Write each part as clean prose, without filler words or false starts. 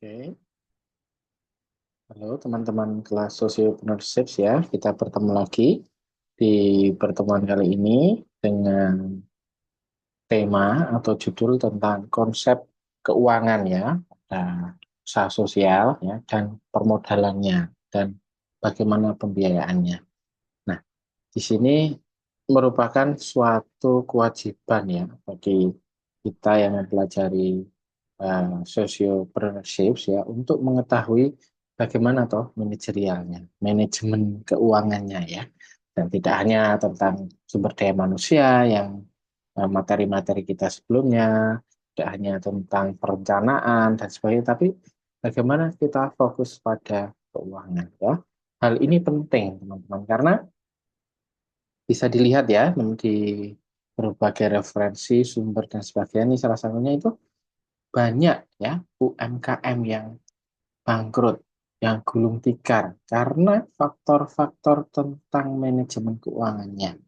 Oke, halo teman-teman kelas Sociopreneurship ya. Kita bertemu lagi di pertemuan kali ini dengan tema atau judul tentang konsep keuangan ya, ada usaha sosial ya dan permodalannya dan bagaimana pembiayaannya. Nah, di sini merupakan suatu kewajiban ya bagi kita yang mempelajari sociopreneurship ya untuk mengetahui bagaimana toh manajerialnya, manajemen keuangannya ya. Dan tidak hanya tentang sumber daya manusia yang materi-materi kita sebelumnya, tidak hanya tentang perencanaan dan sebagainya, tapi bagaimana kita fokus pada keuangan ya. Hal ini penting teman-teman karena bisa dilihat ya di berbagai referensi sumber dan sebagainya. Ini salah satunya itu banyak ya UMKM yang bangkrut, yang gulung tikar karena faktor-faktor tentang manajemen keuangannya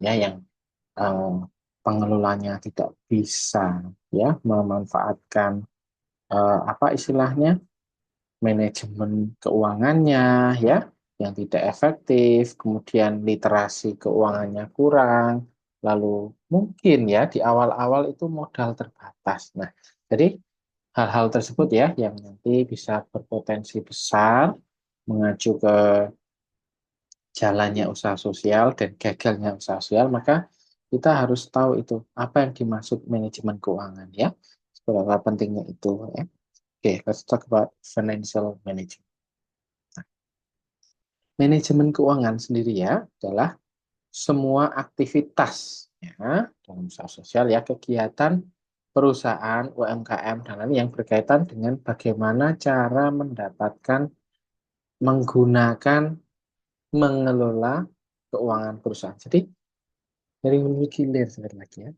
ya yang eh, pengelolanya tidak bisa ya memanfaatkan apa istilahnya manajemen keuangannya ya yang tidak efektif, kemudian literasi keuangannya kurang, lalu mungkin ya di awal-awal itu modal terbatas. Nah, jadi hal-hal tersebut ya yang nanti bisa berpotensi besar mengacu ke jalannya usaha sosial dan gagalnya usaha sosial, maka kita harus tahu itu apa yang dimaksud manajemen keuangan ya. Seberapa pentingnya itu ya. Oke, let's talk about financial management. Manajemen keuangan sendiri ya adalah semua aktivitas ya dalam usaha sosial ya kegiatan perusahaan UMKM dan lain yang berkaitan dengan bagaimana cara mendapatkan menggunakan mengelola keuangan perusahaan. Jadi dari hulu hilir sekali lagi ya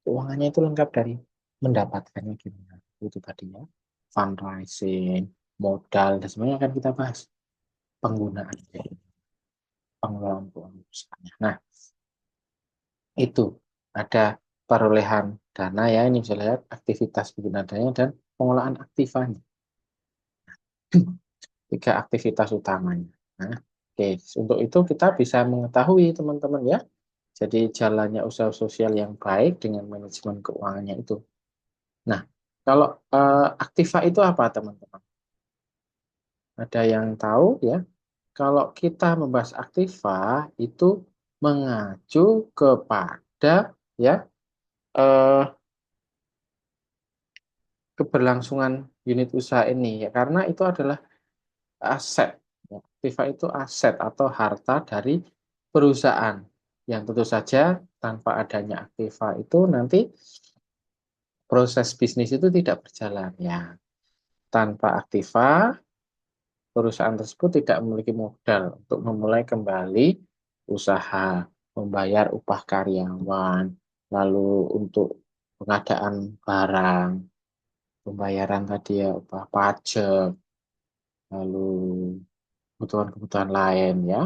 keuangannya itu lengkap dari mendapatkannya gimana itu tadi ya fundraising modal dan semuanya akan kita bahas penggunaannya pengelolaan keuangan perusahaan. Nah, itu ada perolehan dana ya ini bisa lihat aktivitas penggunaan dana dan pengelolaan aktivanya tiga aktivitas utamanya. Nah, oke untuk itu kita bisa mengetahui teman-teman ya jadi jalannya usaha sosial yang baik dengan manajemen keuangannya itu. Nah, kalau aktiva itu apa teman-teman, ada yang tahu ya kalau kita membahas aktiva itu mengacu kepada ya eh, keberlangsungan unit usaha ini ya karena itu adalah aset. Ya, aktiva itu aset atau harta dari perusahaan yang tentu saja tanpa adanya aktiva itu nanti proses bisnis itu tidak berjalan ya. Tanpa aktiva perusahaan tersebut tidak memiliki modal untuk memulai kembali usaha, membayar upah karyawan, lalu untuk pengadaan barang, pembayaran tadi ya upah pajak, lalu kebutuhan-kebutuhan lain ya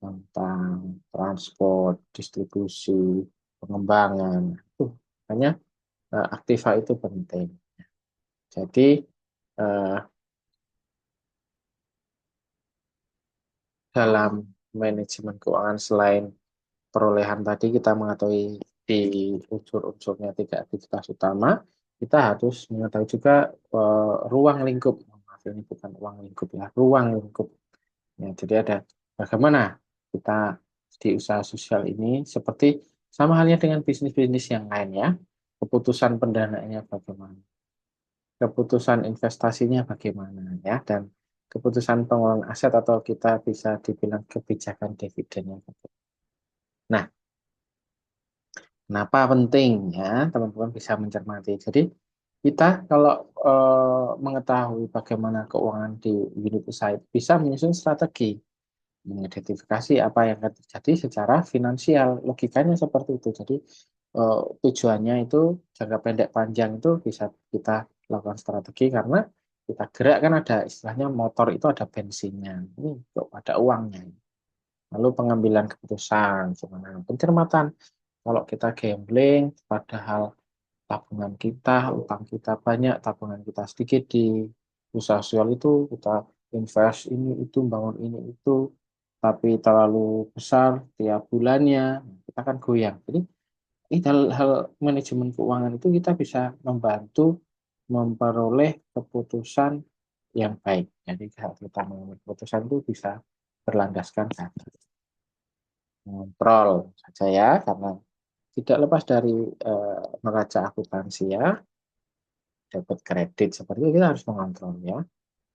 tentang transport, distribusi, pengembangan. Makanya aktiva itu penting. Jadi eh, dalam manajemen keuangan selain perolehan tadi kita mengetahui di unsur-unsurnya tiga aktivitas utama, kita harus mengetahui juga ruang lingkup. Maaf, ini bukan uang lingkup ya, ruang lingkup. Ya, jadi ada bagaimana kita di usaha sosial ini seperti sama halnya dengan bisnis-bisnis yang lain ya. Keputusan pendanaannya bagaimana, keputusan investasinya bagaimana ya, dan keputusan pengelolaan aset atau kita bisa dibilang kebijakan dividennya. Nah, kenapa penting ya teman-teman bisa mencermati. Jadi kita kalau mengetahui bagaimana keuangan di unit usaha itu bisa menyusun strategi mengidentifikasi apa yang akan terjadi secara finansial. Logikanya seperti itu. Jadi tujuannya itu jangka pendek panjang itu bisa kita lakukan strategi karena kita gerak kan ada istilahnya motor itu ada bensinnya. Ini kok ada uangnya. Lalu pengambilan keputusan, gimana pencermatan. Kalau kita gambling, padahal tabungan kita, utang kita banyak, tabungan kita sedikit usaha sosial itu kita invest ini itu bangun ini itu tapi terlalu besar tiap bulannya kita kan goyang. Jadi hal-hal manajemen keuangan itu kita bisa membantu memperoleh keputusan yang baik. Jadi saat kita mengambil keputusan itu bisa berlandaskan pada kontrol saja ya, karena tidak lepas dari neraca akuntansi ya, dapat kredit seperti itu kita harus mengontrol ya.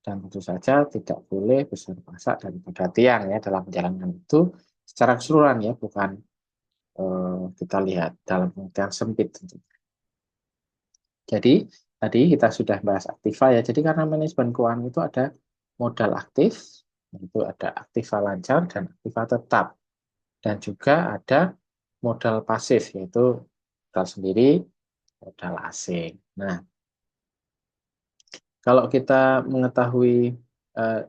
Dan tentu saja tidak boleh besar pasak daripada tiang ya dalam menjalankan itu secara keseluruhan ya, bukan kita lihat dalam pengertian sempit tentu. Jadi tadi kita sudah bahas aktiva ya. Jadi karena manajemen keuangan itu ada modal aktif, itu ada aktiva lancar dan aktiva tetap. Dan juga ada modal pasif, yaitu modal sendiri, modal asing. Nah, kalau kita mengetahui eh,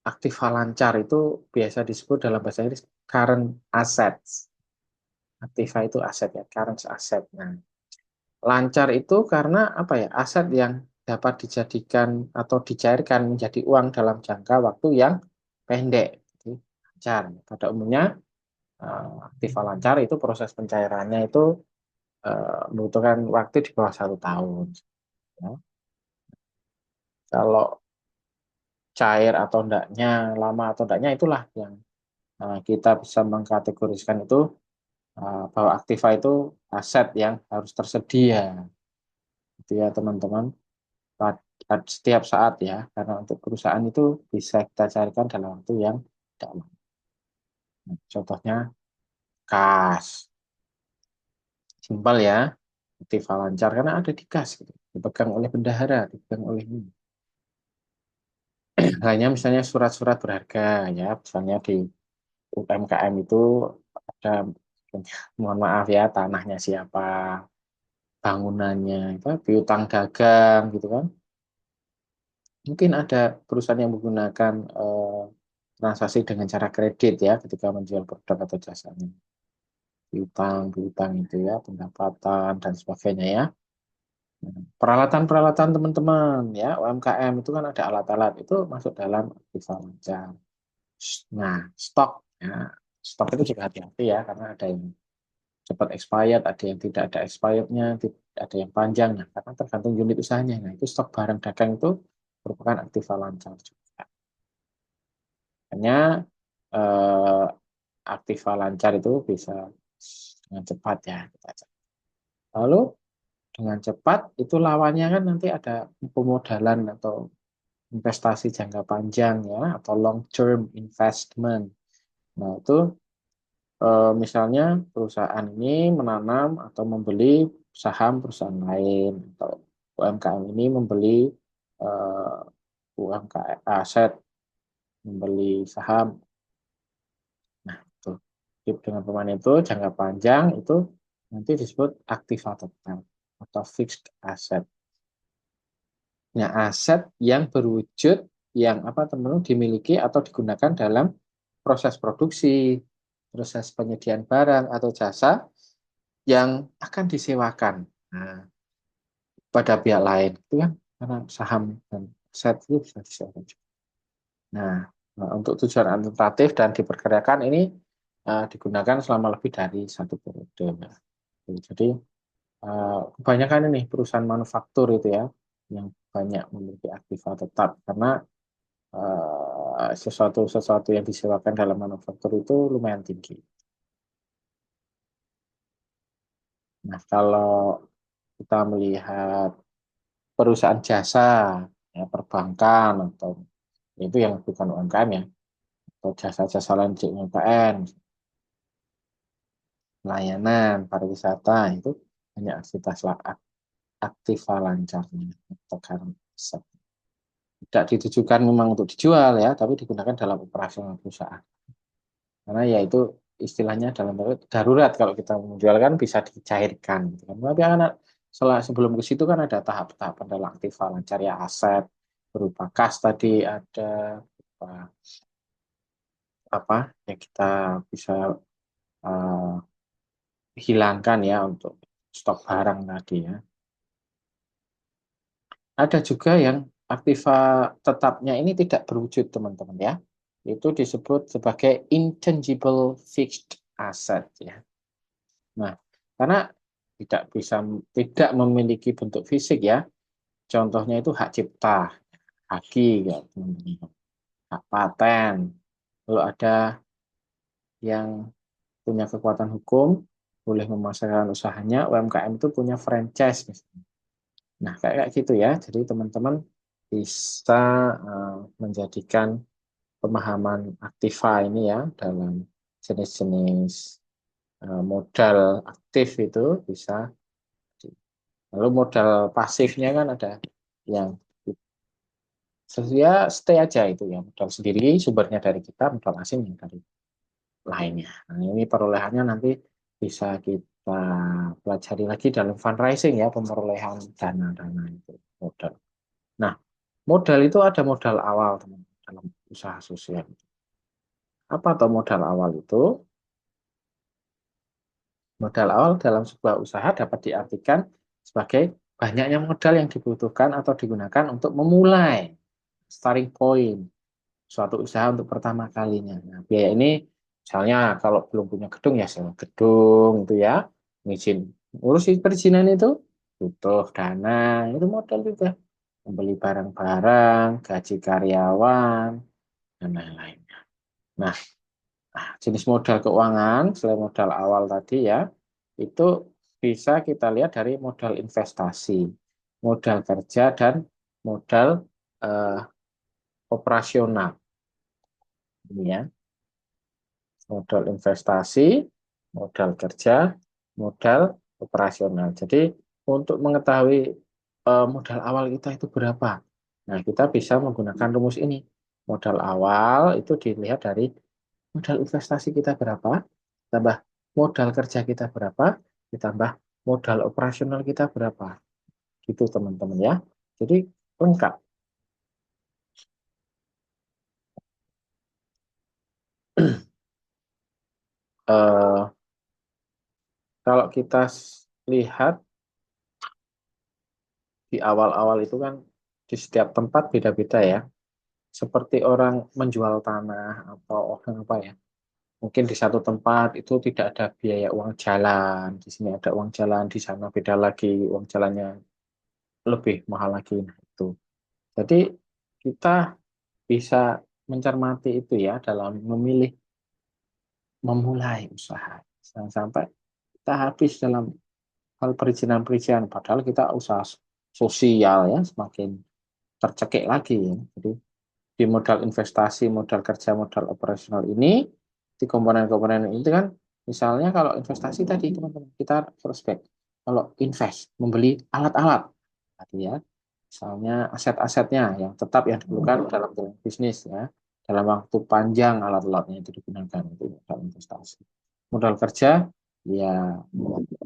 aktiva lancar itu biasa disebut dalam bahasa Inggris current assets. Aktiva itu aset ya, current asset. Nah, lancar itu karena apa ya? Aset yang dapat dijadikan atau dicairkan menjadi uang dalam jangka waktu yang pendek. Jadi, lancar. Pada umumnya aktiva lancar itu proses pencairannya itu membutuhkan waktu di bawah 1 tahun. Ya. Kalau cair atau enggaknya, lama atau enggaknya itulah yang kita bisa mengkategoriskan itu bahwa aktiva itu aset yang harus tersedia, gitu ya teman-teman. Setiap saat ya, karena untuk perusahaan itu bisa kita carikan dalam waktu yang tidak lama. Nah, contohnya kas, simpel ya, aktiva lancar karena ada di kas, gitu. Dipegang oleh bendahara, dipegang oleh ini. Hanya misalnya surat-surat berharga ya, misalnya di UMKM itu ada, mohon maaf ya, tanahnya siapa, bangunannya, itu piutang dagang gitu kan. Mungkin ada perusahaan yang menggunakan transaksi dengan cara kredit ya ketika menjual produk atau jasanya. Piutang itu ya, pendapatan dan sebagainya ya. Peralatan-peralatan teman-teman ya, UMKM itu kan ada alat-alat itu masuk dalam aktiva lancar. Nah, stok ya, stok itu juga hati-hati ya karena ada yang cepat expired, ada yang tidak ada expirednya, ada yang panjang. Nah, karena tergantung unit usahanya. Nah, itu stok barang dagang itu merupakan aktiva lancar juga. Hanya eh, aktiva lancar itu bisa dengan cepat ya. Lalu dengan cepat itu lawannya kan nanti ada pemodalan atau investasi jangka panjang ya atau long term investment. Nah, itu misalnya perusahaan ini menanam atau membeli saham perusahaan lain atau UMKM ini membeli UMKM aset, membeli saham. Nah, itu dengan pemain itu jangka panjang itu nanti disebut aktiva tetap atau fixed asset. Nah, aset yang berwujud yang apa teman-teman dimiliki atau digunakan dalam proses produksi, proses penyediaan barang atau jasa yang akan disewakan pada pihak lain. Itu kan karena saham dan aset itu bisa disewakan juga. Nah, untuk tujuan administratif dan diperkirakan ini digunakan selama lebih dari 1 periode. Jadi kebanyakan ini perusahaan manufaktur itu ya yang banyak memiliki aktiva tetap karena sesuatu yang disewakan dalam manufaktur itu lumayan tinggi. Nah, kalau kita melihat perusahaan jasa, ya, perbankan atau itu yang bukan UMKM ya, atau jasa-jasa lain di UMKM, layanan, pariwisata itu hanya aktiva lancarnya atau current asset. Tidak ditujukan memang untuk dijual ya, tapi digunakan dalam operasional perusahaan. Karena ya itu istilahnya dalam darurat kalau kita menjual kan bisa dicairkan. Gitu kan. Tapi anak sebelum ke situ kan ada tahap-tahapan dalam aktiva lancar ya aset berupa kas tadi ada apa yang kita bisa uh, hilangkan ya untuk stok barang tadi ya. Ada juga yang aktiva tetapnya ini tidak berwujud, teman-teman ya. Itu disebut sebagai intangible fixed asset ya. Nah, karena tidak memiliki bentuk fisik ya. Contohnya itu hak cipta, haki ya, teman-teman. Hak paten. Lalu ada yang punya kekuatan hukum, boleh memasarkan usahanya, UMKM itu punya franchise misalnya. Nah, kayak gitu ya. Jadi teman-teman bisa menjadikan pemahaman aktiva ini ya dalam jenis-jenis modal aktif itu bisa. Lalu modal pasifnya kan ada yang ya stay aja itu ya, modal sendiri sumbernya dari kita, modal asing yang dari lainnya. Nah, ini perolehannya nanti bisa kita pelajari lagi dalam fundraising ya, pemerolehan dana-dana itu modal. Nah, modal itu ada modal awal teman dalam usaha sosial. Apa atau modal awal itu? Modal awal dalam sebuah usaha dapat diartikan sebagai banyaknya modal yang dibutuhkan atau digunakan untuk memulai starting point suatu usaha untuk pertama kalinya. Nah, biaya ini misalnya kalau belum punya gedung ya sewa gedung itu ya, izin urus perizinan itu butuh dana, itu modal juga. Membeli barang-barang, gaji karyawan, dan lain-lain. Nah, jenis modal keuangan selain modal awal tadi ya, itu bisa kita lihat dari modal investasi, modal kerja, dan modal eh, operasional. Ini ya, modal investasi, modal kerja, modal operasional. Jadi untuk mengetahui modal awal kita itu berapa, nah kita bisa menggunakan rumus ini. Modal awal itu dilihat dari modal investasi kita berapa, tambah modal kerja kita berapa, ditambah modal operasional kita berapa. Gitu teman-teman ya. Jadi lengkap. Eh, Kalau kita lihat di awal-awal itu kan di setiap tempat beda-beda ya. Seperti orang menjual tanah atau orang apa ya. Mungkin di satu tempat itu tidak ada biaya uang jalan, di sini ada uang jalan, di sana beda lagi, uang jalannya lebih mahal lagi. Nah, itu. Jadi kita bisa mencermati itu ya dalam memilih memulai usaha. Jangan sampai kita habis dalam hal perizinan-perizinan, padahal kita usaha sosial ya semakin tercekik lagi ya. Jadi di modal investasi, modal kerja, modal operasional ini, di komponen-komponen itu kan, misalnya kalau investasi tadi teman-teman kita prospek, kalau invest membeli alat-alat tadi ya, misalnya aset-asetnya yang tetap yang diperlukan dalam bisnis ya, dalam waktu panjang alat-alatnya itu digunakan itu modal investasi. Modal kerja ya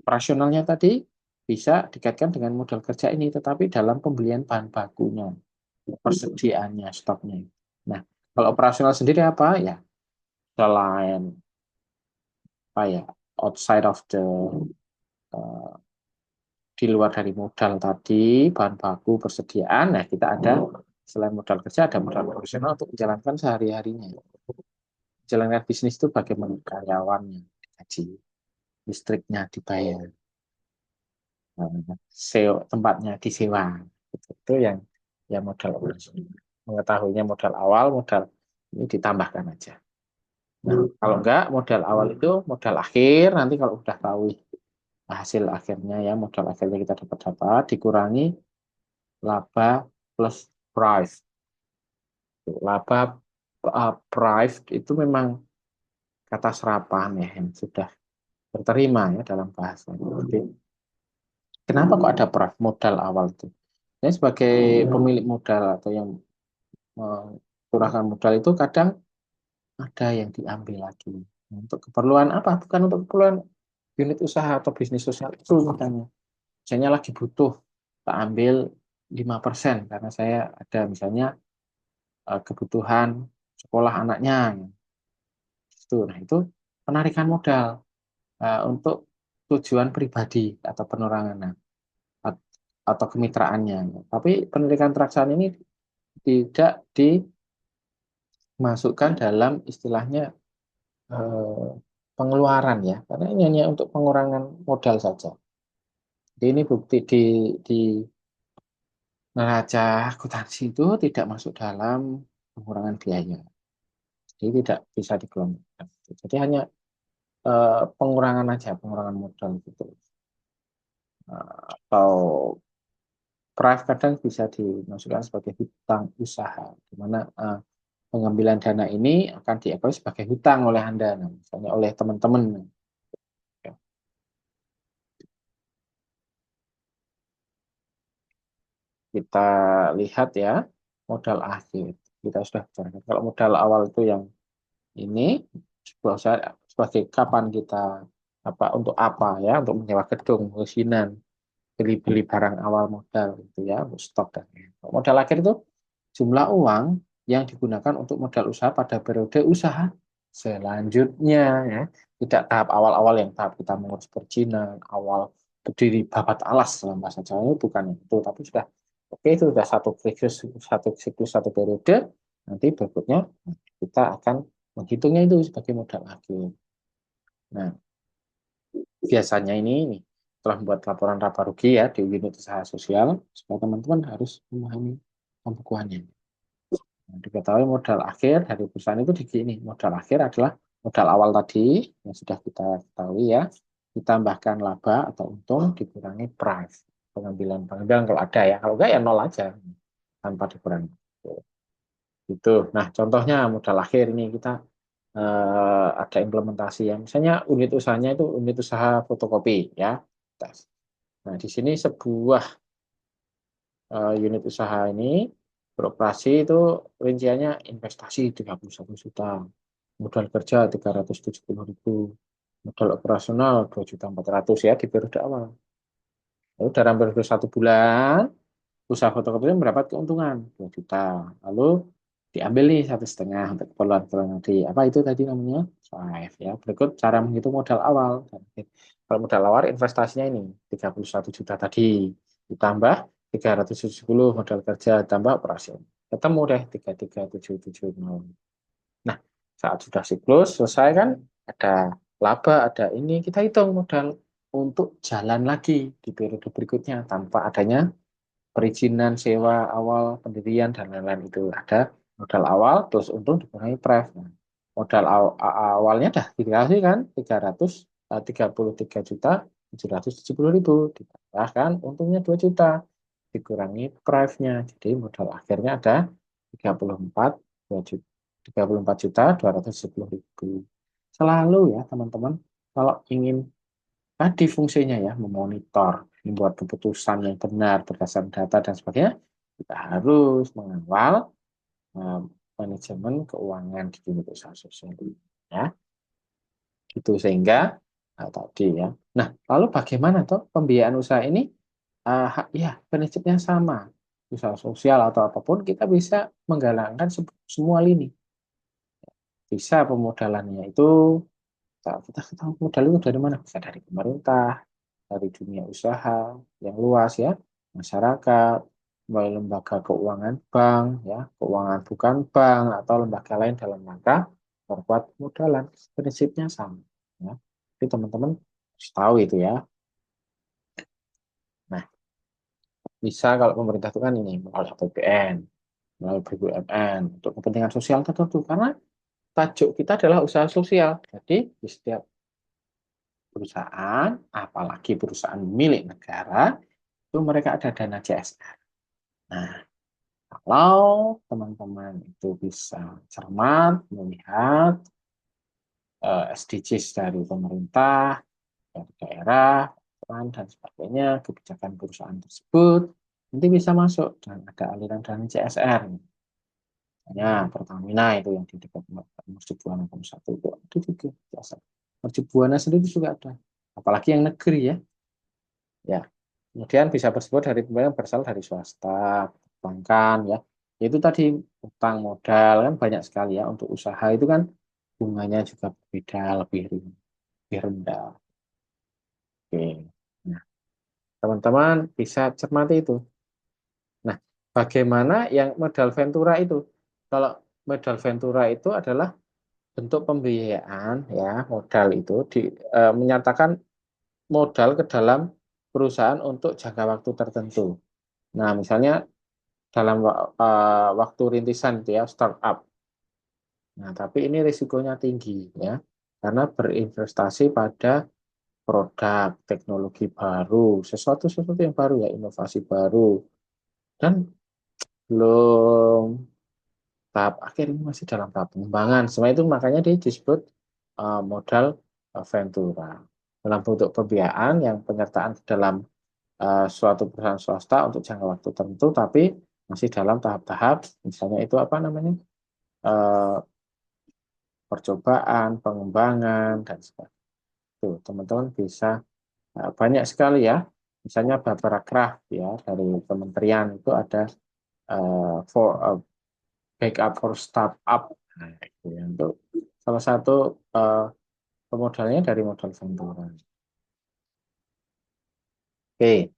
operasionalnya tadi bisa dikaitkan dengan modal kerja ini, tetapi dalam pembelian bahan bakunya, persediaannya, stoknya. Nah, kalau operasional sendiri apa ya? Selain apa ya? Outside of the uh, di luar dari modal tadi, bahan baku, persediaan, nah kita ada selain modal kerja ada modal profesional untuk menjalankan sehari-harinya. Menjalankan bisnis itu bagaimana karyawannya digaji, listriknya dibayar, tempatnya disewa. Itu yang modal operasional. Mengetahuinya modal awal, modal ini ditambahkan aja. Nah, kalau enggak modal awal itu modal akhir, nanti kalau udah tahu hasil akhirnya ya, modal akhirnya kita dapat dikurangi laba plus price. Laba price itu memang kata serapan ya yang sudah terterima ya dalam bahasa. Jadi kenapa kok ada price modal awal itu? Ini sebagai pemilik modal atau yang mengkurangkan modal itu kadang ada yang diambil lagi. Untuk keperluan apa? Bukan untuk keperluan unit usaha atau bisnis sosial itu misalnya. Misalnya lagi butuh, tak ambil 5% karena saya ada misalnya kebutuhan sekolah anaknya. Itu. Nah, itu penarikan modal untuk tujuan pribadi atau penerangan atau kemitraannya. Tapi penarikan teraksaan ini tidak dimasukkan dalam istilahnya eh, pengeluaran ya, karena ini hanya untuk pengurangan modal saja. Jadi ini bukti di neraca akuntansi itu tidak masuk dalam pengurangan biaya. Jadi tidak bisa dikelompokkan. Jadi hanya pengurangan aja, pengurangan modal gitu. Atau Prive kadang bisa dimasukkan sebagai hutang usaha, di mana pengambilan dana ini akan diakui sebagai hutang oleh Anda, nah, misalnya oleh teman-teman. Kita lihat ya, modal akhir. Kita sudah bicarakan. Kalau modal awal itu yang ini, sebuah usaha sebagai kapan kita untuk apa ya, untuk menyewa gedung, musinan, beli-beli barang awal modal gitu ya, untuk stok dan lain. Modal akhir itu jumlah uang yang digunakan untuk modal usaha pada periode usaha selanjutnya ya. Tidak tahap awal-awal yang tahap kita mengurus perizinan, awal berdiri babat alas dalam bahasa Jawa itu bukan itu, tapi sudah oke itu sudah satu periode, nanti berikutnya kita akan menghitungnya itu sebagai modal akhir. Nah, biasanya ini telah membuat laporan laba rugi ya di unit usaha sosial supaya teman-teman harus memahami pembukuannya. Nah, diketahui modal akhir dari perusahaan itu begini, modal akhir adalah modal awal tadi yang sudah kita ketahui ya, ditambahkan laba atau untung dikurangi price, pengambilan kalau ada ya, kalau enggak ya nol aja tanpa dikurangi. Itu. Nah, contohnya modal akhir ini kita ada implementasi yang misalnya unit usahanya itu unit usaha fotokopi ya. Nah, di sini sebuah unit usaha ini beroperasi itu rinciannya investasi 31 juta, modal kerja 370.000, modal operasional 2.400.000 ya di periode awal. Lalu dalam periode 1 bulan, usaha fotokopi itu mendapat keuntungan 2 juta. Lalu diambil nih 1,5 untuk keperluan tadi. Apa itu tadi namanya? Five ya. Berikut cara menghitung modal awal. Kalau modal awal investasinya ini 31 juta tadi. Ditambah 370 modal kerja tambah operasi. Ketemu deh 33.770. Nah, saat sudah siklus selesai kan ada laba, ada ini kita hitung modal untuk jalan lagi di periode berikutnya tanpa adanya perizinan, sewa awal, pendirian, dan lain-lain itu ada modal awal, terus untung dikurangi pref. Nah, modal awalnya dah dikasih kan 33.770.000 ditambahkan untungnya 2 juta dikurangi prefnya. Jadi modal akhirnya ada 34 juta 34.270.000. Selalu ya teman-teman kalau ingin tadi fungsinya ya memonitor, membuat keputusan yang benar berdasarkan data dan sebagainya, kita harus mengawal eh, manajemen keuangan di unit usaha sosial ini. Ya, itu sehingga tadi ya. Nah, lalu bagaimana toh pembiayaan usaha ini? Ya, prinsipnya sama. Usaha sosial atau apapun kita bisa menggalakkan semua lini. Bisa pemodalannya itu kita tahu modal itu dari mana? Bisa dari pemerintah, dari dunia usaha yang luas ya, masyarakat, melalui lembaga keuangan bank, ya, keuangan bukan bank atau lembaga lain dalam rangka memperkuat modalan. Prinsipnya sama. Ya. Jadi teman-teman harus tahu itu ya. Nah, bisa kalau pemerintah itu kan ini melalui APBN, melalui BUMN untuk kepentingan sosial tertentu karena tajuk kita adalah usaha sosial. Jadi di setiap perusahaan, apalagi perusahaan milik negara, itu mereka ada dana CSR. Nah, kalau teman-teman itu bisa cermat melihat SDGs dari pemerintah, dari daerah, dan sebagainya, kebijakan perusahaan tersebut, nanti bisa masuk dan ada aliran dana CSR. Misalnya Pertamina itu yang di dekat Mercu Buana Kampung 1 itu ada juga CSR. Mercu Buana sendiri juga ada. Apalagi yang negeri ya. Ya, kemudian bisa bersebut dari pembayaran berasal dari swasta, perbankan ya. Itu tadi utang modal kan banyak sekali ya untuk usaha itu kan bunganya juga berbeda lebih rendah. Oke. Nah, teman-teman bisa cermati itu. Nah, bagaimana yang modal ventura itu. Kalau modal ventura itu adalah bentuk pembiayaan ya, modal itu menyatakan modal ke dalam perusahaan untuk jangka waktu tertentu. Nah, misalnya dalam waktu rintisan itu ya, startup. Nah, tapi ini risikonya tinggi ya, karena berinvestasi pada produk, teknologi baru, sesuatu yang baru ya, inovasi baru, dan belum tahap akhir, ini masih dalam tahap pengembangan. Semua itu makanya dia disebut modal ventura dalam bentuk pembiayaan yang penyertaan ke dalam suatu perusahaan swasta untuk jangka waktu tertentu, tapi masih dalam tahap-tahap, misalnya itu apa namanya, eh, percobaan, pengembangan, dan sebagainya. Tuh, teman-teman bisa banyak sekali ya. Misalnya Bapakraft ya, dari kementerian itu ada for backup for startup. Nah, itu ya, untuk salah satu pemodalnya dari modal ventura. Oke,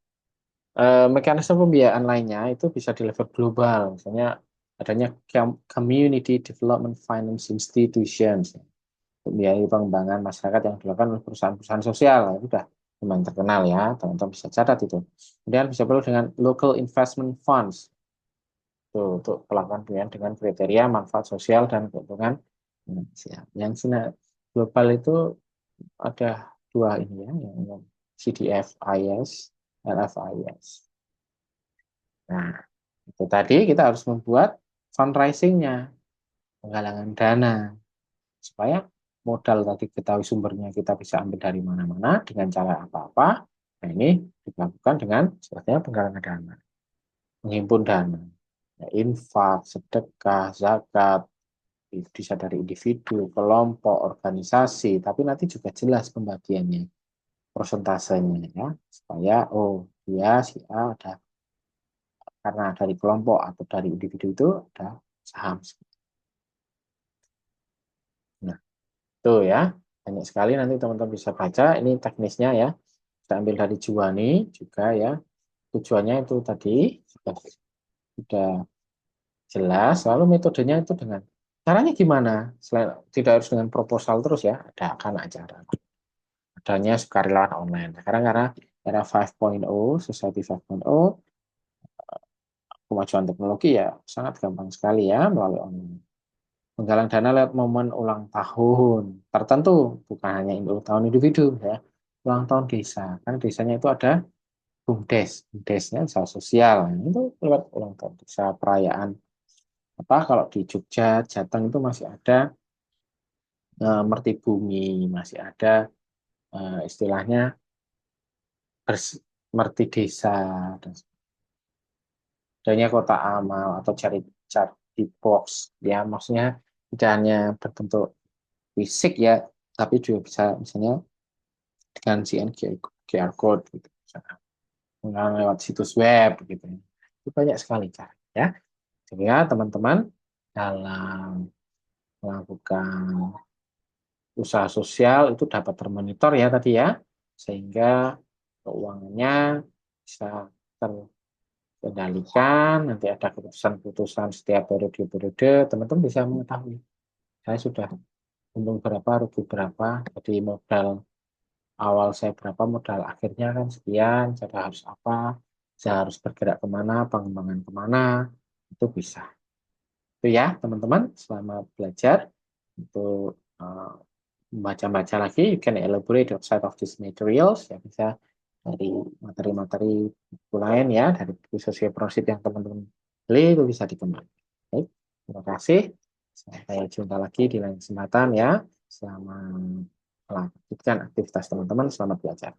mekanisme pembiayaan lainnya itu bisa di level global, misalnya adanya Community Development Finance Institutions, membiayai pengembangan masyarakat yang dilakukan oleh perusahaan-perusahaan sosial. Itu sudah lumayan terkenal ya, teman-teman bisa catat itu. Kemudian bisa perlu dengan Local Investment Funds, tuh, untuk melakukan pembiayaan dengan kriteria manfaat sosial dan keuntungan finansial. Yang global itu ada dua ini ya, yang CDFIS, LFIS. Nah, itu tadi kita harus membuat fundraising-nya, penggalangan dana, supaya modal tadi ketahui sumbernya kita bisa ambil dari mana-mana dengan cara apa-apa. Nah, ini dilakukan dengan sepertinya penggalangan dana, menghimpun dana, ya, infak, sedekah, zakat, bisa dari individu, kelompok, organisasi, tapi nanti juga jelas pembagiannya, persentasenya ya, supaya oh dia si A ada karena dari kelompok atau dari individu itu ada saham. Nah, itu ya. Banyak sekali nanti teman-teman bisa baca. Ini teknisnya ya. Kita ambil dari Juwani juga ya. Tujuannya itu tadi sudah jelas. Lalu metodenya itu dengan caranya gimana? Selain tidak harus dengan proposal terus ya. Ada kan acara. Adanya sukarelawan online. Sekarang karena era 5.0, Society 5.0, kemajuan teknologi ya sangat gampang sekali ya melalui online. Menggalang dana lewat momen ulang tahun tertentu, bukan hanya ulang tahun individu ya, ulang tahun desa. Kan desanya itu ada BUMDes, BUMDesnya usaha sosial. Nah, itu lewat ulang tahun desa, perayaan apa kalau di Jogja, Jateng itu masih ada Mertibumi, masih ada istilahnya Merti Desa, dan adanya kota amal atau cari box ya, maksudnya tidak hanya berbentuk fisik ya, tapi juga bisa misalnya dengan QR code gitu, misalnya lewat situs web gitu. Itu banyak sekali cara ya. Jadi ya teman-teman dalam melakukan usaha sosial itu dapat termonitor ya tadi ya, sehingga keuangannya bisa terkendalikan. Nanti ada keputusan-keputusan setiap periode-periode, teman-teman bisa mengetahui saya sudah untung berapa, rugi berapa, jadi modal awal saya berapa, modal akhirnya kan sekian, saya harus apa, saya harus bergerak kemana, pengembangan kemana, itu bisa. Itu ya teman-teman, selamat belajar. Untuk membaca-baca lagi, you can elaborate outside of these materials, ya bisa dari materi-materi buku lain ya, dari buku sosioprosit yang teman-teman beli, itu bisa dikembangkan. Baik, terima kasih. Sampai jumpa lagi di lain kesempatan ya. Selamat melanjutkan aktivitas teman-teman, selamat belajar.